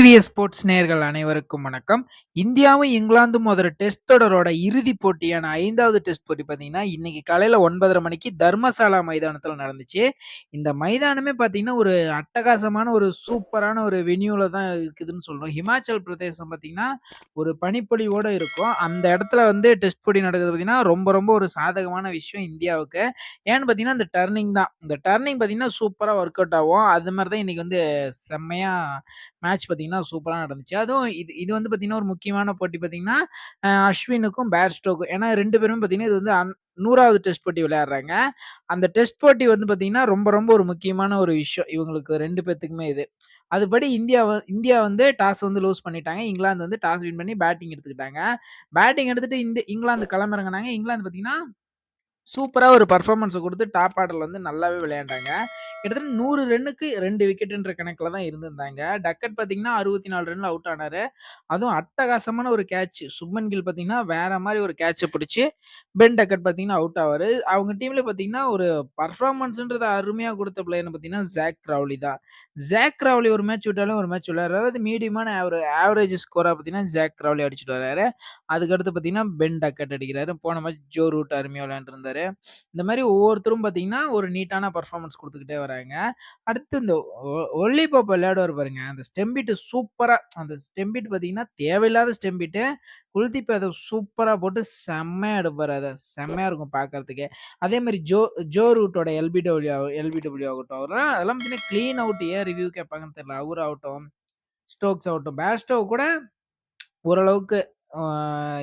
TVS sports நேயர்கள் அனைவருக்கும் வணக்கம். இந்தியாவும் இங்கிலாந்தும் மோதுற டெஸ்ட் தொடரோட இறுதிப் போட்டியான 5வது டெஸ்ட் போட்டி பார்த்தீங்கன்னா, இன்னைக்கு காலையில 9:30 மணிக்கு தர்மசாலா மைதானத்தில நடந்துச்சு. இந்த மைதானமே பார்த்தீங்கன்னா, ஒரு அட்டகாசமான ஒரு சூப்பரான ஒரு வென்யூல தான் இருக்குதுன்னு சொல்லணும். ஹிமாச்சல் பிரதேசம் பார்த்தீங்கன்னா, ஒரு பனிப்பொழிவோட இருக்கும். அந்த இடத்துல வந்து டெஸ்ட் போட்டி நடக்குது பார்த்தீங்கன்னா, ரொம்ப ரொம்ப ஒரு சாதகமான விஷயம் இந்தியாவுக்கு. ஏன்னு பார்த்தீங்கன்னா, இந்த டர்னிங் தான். இந்த டர்னிங் பார்த்தீங்கன்னா, சூப்பரா ஒர்க் அவுட் ஆகும். அது மாரி தான் இன்னைக்கு வந்து செம்மையா மேட்ச் பார்த்தீங்கன்னா, சூப்பரா நடந்துச்சு. அதுவும் இது இது வந்து பார்த்தீங்கன்னா, ஒரு முக்கியமான போட்டி பார்த்தீங்கன்னா, அஸ்வினுக்கும், பேர்ஸ்டோக்கும். ஏன்னா 2 பேருமே பார்த்தீங்கன்னா, இது வந்து 100வது டெஸ்ட் போட்டி விளையாடுறாங்க. அந்த டெஸ்ட் போட்டி வந்து பார்த்தீங்கன்னா, ரொம்ப ரொம்ப ஒரு முக்கியமான ஒரு விஷயம். இவங்களுக்கு 2 பேத்துக்குமே இது. அதுபடி இந்தியா வந்து டாஸ் வந்து லூஸ் பண்ணிட்டாங்க. இங்கிலாந்து வந்து டாஸ் வின் பண்ணி பேட்டிங் எடுத்துக்கிட்டாங்க. பேட்டிங் எடுத்துட்டு இங்கிலாந்து களமிறங்குனாங்க. இங்கிலாந்து பார்த்தீங்கன்னா சூப்பரா ஒரு பெர்ஃபார்மன்ஸ குடுத்து டாப் ஆர்டர்ல வந்து நல்லாவே விளையாண்டாங்க. கிட்டத்தட்ட 100 ரன்னுக்கு 2 விக்கெட்ன்ற கணக்குல தான் இருந்திருந்தாங்க. டக்கட் பார்த்தீங்கன்னா, 64 ரன்ல அவுட் ஆனாரு. அதுவும் அட்டகாசமான ஒரு கேட்ச். சுப்மன் கில் பார்த்தீங்கன்னா, வேற மாரி ஒரு கேட்ச புடிச்சு, பென் டக்கட் பார்த்தீங்கன்னா அவுட் ஆவாரு. அவங்க டீம்ல பார்த்தீங்கன்னா, ஒரு பெர்ஃபார்மன்ஸ்ன்றத அருமையா குடுத்த பிளேயர்ன்னு பார்த்தீங்கன்னா, ஜாக் ராவ்லி தான். ஜாக் ராவ்லி ஒரு மேட்ச் விட்டாலும் ஒரு மேட்ச் விளையாடுறாரு. அது மீடியமான ஒரு ஆவரேஜ் ஸ்கோரா பார்த்தீங்கன்னா, ஜாக் ராவ்லி அடிச்சுட்டு வர்றாரு. அதுக்கடுத்து பார்த்தீங்கன்னா, பென் டக்கட் அடிக்கிறாரு. போன மேட்ச் ஜோ ரூட் அருமையா விளையாண்டுருந்தாரு. இந்த மாரி ஒவ்வொருத்தரும் பார்த்தீங்கன்னா, ஒரு நீட்டான பெர்ஃபார்மன்ஸ் குடுத்துக்கிட்டே வராங்க. அடுத்து இந்த ஒல்லி போப் விளையாடுவாரு பாருங்க. அந்த ஸ்டெம்பிட் சூப்பரா அந்த ஸ்டெம்பிட் பார்த்தீங்கன்னா, தேவையில்லாத ஸ்டெம்பிட்டு குல்தீப் யாதவ் சூப்பரா போட்டு செம்மையா எடுப்பாரு அத. செம்மையா இருக்கும் பார்க்கறதுக்கே. அதே மாரி ஜோ ரூட்டோட எல்பிடபிள்யூ ஆகட்டும், அதெல்லாம் பார்த்தீங்கன்னா கிளீன் அவுட் ஏன் ரிவ்யூ கேட்பாங்கன்னு தெரியல. அவரு ஆகட்டும், ஸ்டோக்ஸ் ஆகட்டும், பேர்ஸ்டோ கூட ஓரளவுக்கு ஆ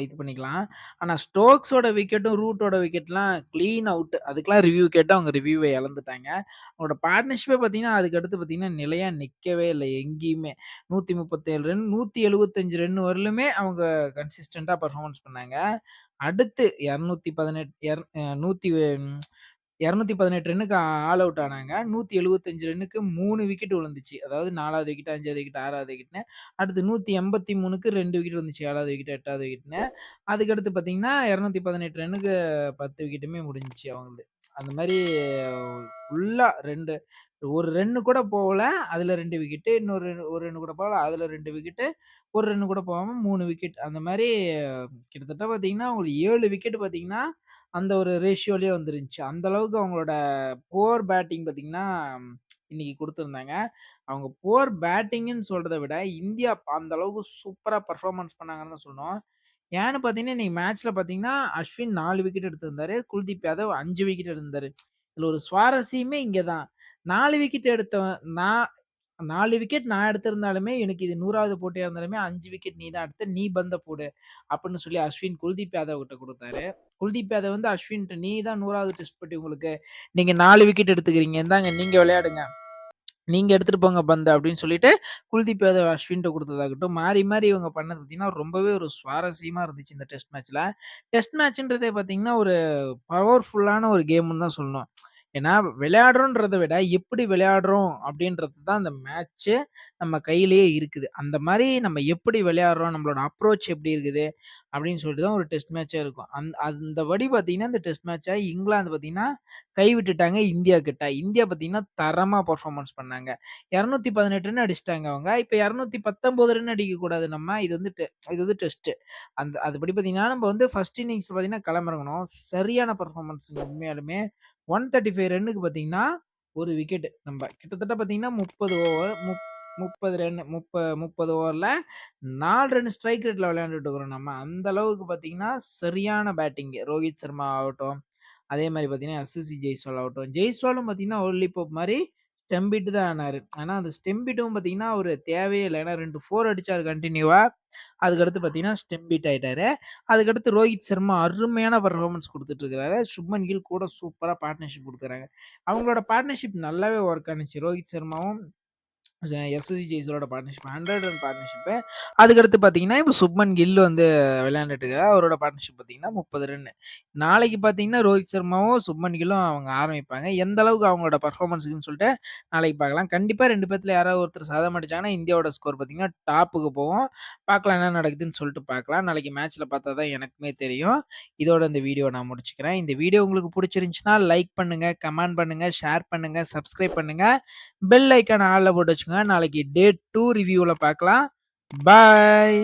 இது பண்ணிக்கலாம். ஆனா ஸ்டோக்ஸோட விக்கெட்டும், ரூட்டோட விக்கெட்லாம் கிளீன் அவுட். அதுக்கெல்லாம் ரிவ்யூ கேட்டு அவங்க ரிவ்யூவ இழந்துட்டாங்க. அவங்களோட பார்ட்னர்ஷிப்பே பார்த்தீங்கன்னா, அதுக்கடுத்து பார்த்தீங்கன்னா, நிலையா நிக்கவே இல்ல எங்கேயுமே. 137 ரன், 175 ரன் வரலுமே அவங்க கன்சிஸ்டன்ட்டா பெர்ஃபார்மன்ஸ் பண்ணாங்க. அடுத்து 218 100 218 ரன்னுக்கு ஆல் அவுட் ஆனாங்க. 175 ரன்னுக்கு 3 விக்கெட் விழுந்துச்சு. அதாவது 4வது விக்கெட், 5வது விக்கெட், 6வது விக்கெட்ன்னு. அடுத்து 183க்கு 2 விக்கெட் வந்துச்சு. 7வது விக்கெட், 8வது விக்கெட்ன்னு. அதுக்கடுத்து பார்த்தீங்கன்னா, 218 ரன்னுக்கு 10 விக்கெட்டுமே முடிஞ்சுச்சு அவங்களது. அந்த மாரி ஃபுல்லா 2 ஒரு ரன்னு கூட போகல. அதுல 2 விக்கெட்டு. ஒரு ரன் கூட போகல. அதுல 2 விக்கெட்டு. ஒரு ரன் கூட போகாம 3 விக்கெட். அந்த மாரி கிட்டத்தட்ட பார்த்தீங்கன்னா, உங்களுக்கு 7 விக்கெட் பார்த்தீங்கன்னா, அந்த ஒரு ரேஷியோலயே வந்துருந்துச்சு. அந்த அளவுக்கு அவங்களோட புவர் பேட்டிங் பார்த்தீங்கன்னா, இன்னைக்கு குடுத்திருந்தாங்க. அவங்க புவர் பேட்டிங்ன்னு சொல்றத விட, இந்தியா அந்த அளவுக்கு சூப்பரா பெர்ஃபார்மன்ஸ் பண்ணாங்கன்னு தான் சொல்லணும். ஏன்னு பார்த்தீங்கன்னா, இன்னைக்கு மேட்ச்ல பார்த்தீங்கன்னா, அஸ்வின் 4 விக்கெட் எடுத்திருந்தாரு. குல்தீப் யாதவ் 5 விக்கெட் எடுத்திருந்தாரு. இதுல ஒரு சுவாரஸ்யமே இங்க தான். 4 விக்கெட் எடுத்தவன் நான் 4 விக்கெட் நான் எடுத்திருந்தாலுமே, எனக்கு இது 100வது போட்டியா இருந்தாலுமே 5 விக்கெட் நீ தான் எடுத்த. நீ பந்த போடு. அப்படின்னு சொல்லி அஸ்வின் குல்தீப் யாதவ் கிட்ட குடுத்தாரு. குல்தீப் யாதவ் வந்து அஸ்வின்ட்ட நீ தான் 100வது டெஸ்ட் போட்டி உங்களுக்கு. நீங்க 4 விக்கெட் எடுத்துக்கிறீங்க. இந்தாங்க நீங்க விளையாடுங்க. நீங்க எடுத்துட்டு போங்க பந்த அப்படின்னு சொல்லிட்டு, குல்தீப் யாதவ் அஸ்வின்ட்ட குடுத்ததாகட்டும், மாறி மாறி இவங்க பண்ணது பார்த்தீங்கன்னா, ரொம்பவே ஒரு சுவாரஸ்யமா இருந்துச்சு இந்த டெஸ்ட் மேட்ச்ல. டெஸ்ட் மேட்ச்ன்றதே பார்த்தீங்கன்னா, ஒரு பவர்ஃபுல்லான ஒரு கேம்ன்னு தான் சொல்லணும். ஏன்னா, விளையாடுறோன்றத விட, எப்படி விளையாடுறோம் அப்படின்றது தான் அந்த மேட்ச்சு நம்ம கையிலேயே இருக்குது. அந்த மாரி நம்ம எப்படி விளையாடுறோம், நம்மளோட அப்ரோச் எப்படி இருக்குது, அப்படின்னு சொல்லிட்டு தான் ஒரு டெஸ்ட் மேட்ச்சே இருக்கும். அந்த படி பார்த்தீங்கன்னா, இந்த டெஸ்ட் மேட்ச்ச இங்கிலாந்து பார்த்தீங்கன்னா, கைவிட்டுட்டாங்க இந்தியா கிட்ட. இந்தியா பார்த்தீங்கன்னா, தரமா பெர்ஃபார்மன்ஸ் பண்ணாங்க. 218 ரன் அடிச்சுட்டாங்க அவங்க. இப்ப 219 ரன் அடிக்கக்கூடாது நம்ம. இது வந்து டெஸ்ட்டு. அதுபடி பார்த்தீங்கன்னா, நம்ம வந்து ஃபர்ஸ்ட் இன்னிங்ஸ்ல பார்த்தீங்கன்னா களமிறங்கணும். சரியான பெர்ஃபார்மன்ஸ்ங்க உண்மையாலுமே. 135 ரன்னுக்கு பார்த்தீங்கன்னா, 1 விக்கெட். நம்ப கிட்டத்தட்ட பார்த்தீங்கன்னா 30 ஓவர் 30 ரன் 30 ஓவர்ல 4 ரன் ஸ்ட்ரைக் ரேட்ல விளையாண்டுட்டு இருக்கிறோம் நம்ம. அந்த அளவுக்கு பார்த்தீங்கன்னா, சரியான பேட்டிங். ரோஹித் சர்மா ஆகட்டும், அதே மாரி பார்த்தீங்கன்னா, எஸ்எஸ்வி ஜெய்ஸ்வால் ஆகட்டும். ஜெய்ஸ்வாலும் பார்த்தீங்கன்னா, ஒன்லி போப் மாரி ஸ்டெம்பிட் தான் ஆனாரு. ஆனா, அந்த ஸ்டெம்பிட்டும் பார்த்தீங்கன்னா, ஒரு தேவையே இல்ல. ஏன்னா 2 4 அடிச்சாரு கன்டினியூவா. அதுக்கடுத்து பார்த்தீங்கன்னா, ஸ்டெம்பிட் ஆயிட்டாரு. அதுக்கடுத்து ரோஹித் சர்மா அருமையான பெர்ஃபார்மன்ஸ் குடுத்துட்டு இருக்கிறாரு. சுப்மன் கில் கூட சூப்பரா பார்ட்னர்ஷிப் குடுக்குறாங்க. அவங்களோட பார்ட்னர்ஷிப் நல்லாவே ஒர்க் ஆனுச்சு. ரோஹித் சர்மாவும் எஸ்எஸ்சி ஜெய்ஸ்வாலோட பார்ட்னர்ஷிப் 100 ரன் பார்ட்னர்ஷிப்பு. அதுக்கடுத்து பார்த்தீங்கன்னா, இப்ப சுப்மன் கில் வந்து விளையாண்டுட்டு இருக்காரு. அவரோட பார்ட்னர்ஷிப் பார்த்தீங்கன்னா 30 ரன்னு. நாளைக்கு பார்த்தீங்கன்னா, ரோஹித் சர்மாவும், சுப்மன் கில்லும் அவங்க ஆரம்பிப்பாங்க. எந்த அளவுக்கு அவங்களோட பெர்ஃபார்மன்ஸ் இருக்குன்னு சொல்லிட்டு நாளைக்கு பார்க்கலாம். கண்டிப்பா 2 பேத்துல யாராவது ஒருத்தர் சதம் அடிச்சாங்கன்னா, இந்தியாவோட ஸ்கோர் பார்த்தீங்கன்னா டாப்புக்கு போகும். பார்க்கலாம் என்ன நடக்குதுன்னு சொல்லிட்டு பார்க்கலாம். நாளைக்கு மேட்ச்ல பார்த்தா தான் எனக்குமே தெரியும். இதோட இந்த வீடியோவ நான் முடிச்சுக்கிறேன். இந்த வீடியோ உங்களுக்கு புடிச்சிருந்துச்சுன்னா, லைக் பண்ணுங்க, கமெண்ட் பண்ணுங்க, ஷேர் பண்ணுங்க, சப்ஸ்கிரைப் பண்ணுங்க. பெல் ஐகான ஆல்ல போட்டு வச்சுக்கோங்க. வச்சுக்கோங்க. நாளைக்கு டே 2 ரிவ்யூல பார்க்கலாம். பாய்.